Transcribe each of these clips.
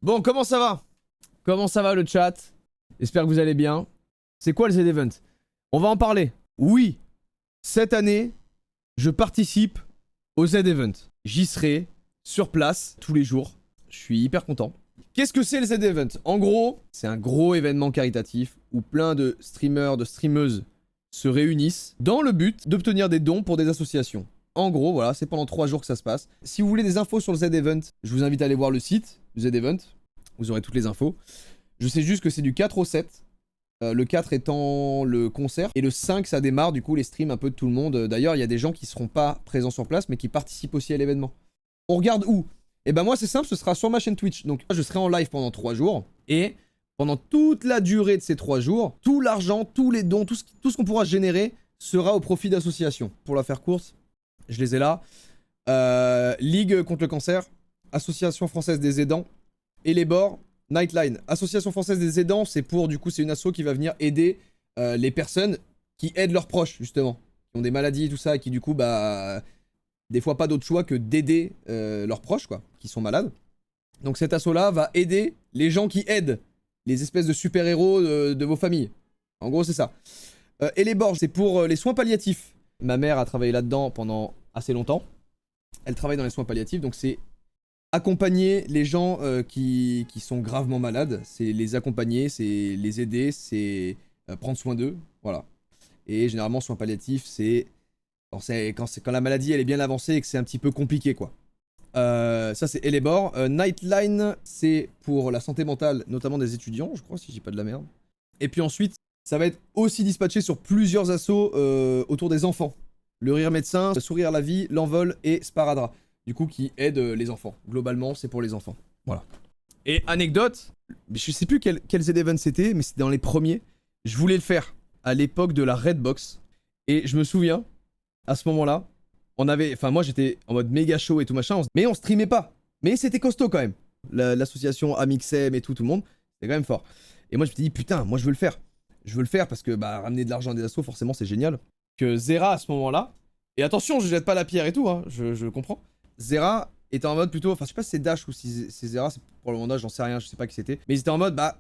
Bon, comment ça va? Comment ça va le chat? J'espère que vous allez bien. C'est quoi le Z-Event? On va en parler. Oui, cette année, je participe au Z-Event. J'y serai sur place tous les jours. Je suis hyper content. Qu'est-ce que c'est le Z-Event? En gros, c'est un gros événement caritatif où plein de streamers, de streameuses se réunissent dans le but d'obtenir des dons pour des associations. En gros, voilà, c'est pendant 3 jours que ça se passe. Si vous voulez des infos sur le Z-Event, je vous invite à aller voir le site du Z-Event. Vous aurez toutes les infos. Je sais juste que c'est du 4 au 7. Le 4 étant le concert. Et le 5, ça démarre du coup les streams un peu de tout le monde. D'ailleurs, il y a des gens qui seront pas présents sur place, mais qui participent aussi à l'événement. On regarde où? Et ben moi, c'est simple, ce sera sur ma chaîne Twitch. Donc, je serai en live pendant 3 jours. Et pendant toute la durée de ces 3 jours, tout l'argent, tous les dons, tout ce qu'on pourra générer sera au profit d'associations. Pour la faire courte, je les ai là. Ligue contre le cancer, Association française des aidants, et les bords, Nightline. Association française des aidants, c'est pour, du coup, c'est une asso qui va venir aider les personnes qui aident leurs proches, justement. Qui ont des maladies et tout ça, et qui, du coup, bah, des fois pas d'autre choix que d'aider leurs proches, quoi, qui sont malades. Donc cette asso-là va aider les gens qui aident les espèces de super-héros de vos familles. En gros, c'est ça. Et les bords, c'est pour les soins palliatifs. Ma mère a travaillé là-dedans pendant assez longtemps. Elle travaille dans les soins palliatifs, donc c'est accompagner les gens qui sont gravement malades. C'est les accompagner, c'est les aider, c'est prendre soin d'eux, voilà. Et généralement, soins palliatifs, c'est quand la maladie elle est bien avancée et que c'est un petit peu compliqué, quoi. Ça, c'est Elebor. Nightline, c'est pour la santé mentale, notamment des étudiants, je crois, si je dis pas de la merde. Et puis ensuite, ça va être aussi dispatché sur plusieurs assos autour des enfants. Le Rire Médecin, Sourire à la Vie, L'Envol et Sparadra. Du coup, qui aident les enfants. Globalement, c'est pour les enfants. Voilà. Et anecdote, je sais plus quel Z-Event c'était, mais c'était dans les premiers. Je voulais le faire à l'époque de la Redbox. Et je me souviens, à ce moment-là, enfin moi j'étais en mode méga chaud et tout machin, mais on streamait pas. Mais c'était costaud quand même. L'association Amixem et tout le monde, c'était quand même fort. Et moi je me suis dit, putain, moi je veux le faire. Je veux le faire parce que bah, ramener de l'argent à des assos, forcément c'est génial. Que Zera à ce moment-là, et attention, je jette pas la pierre et tout, hein, je comprends. Zera était en mode plutôt, enfin je sais pas si c'est Dash ou si c'est Zera, c'est pour le moment j'en sais rien, je sais pas qui c'était. Mais ils étaient en mode, bah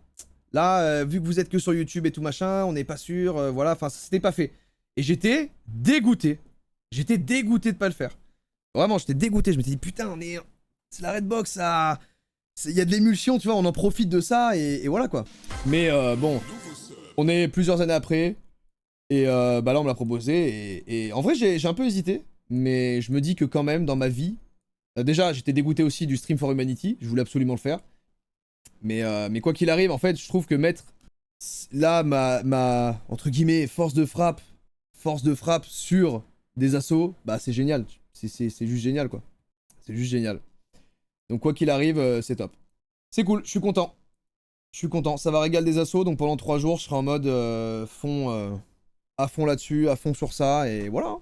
là, vu que vous êtes que sur YouTube et tout machin, on n'est pas sûr, voilà, enfin c'était pas fait. Et j'étais dégoûté. J'étais dégoûté de pas le faire. Vraiment, j'étais dégoûté, je me suis dit, putain, c'est la Redbox, ça... Il y a de l'émulsion, tu vois, on en profite de ça, et voilà quoi. Mais bon, on est plusieurs années après, et bah là on me l'a proposé, et en vrai j'ai un peu hésité, mais je me dis que quand même, dans ma vie, déjà j'étais dégoûté aussi du Stream for Humanity, je voulais absolument le faire, mais quoi qu'il arrive, en fait, je trouve que mettre là ma entre guillemets, force de frappe sur des assos, bah c'est génial, c'est juste génial quoi. C'est juste génial. Donc quoi qu'il arrive, c'est top. C'est cool, je suis content. Je suis content, ça va régaler des assos, donc pendant 3 jours, je serai en mode à fond là-dessus, à fond sur ça, et voilà.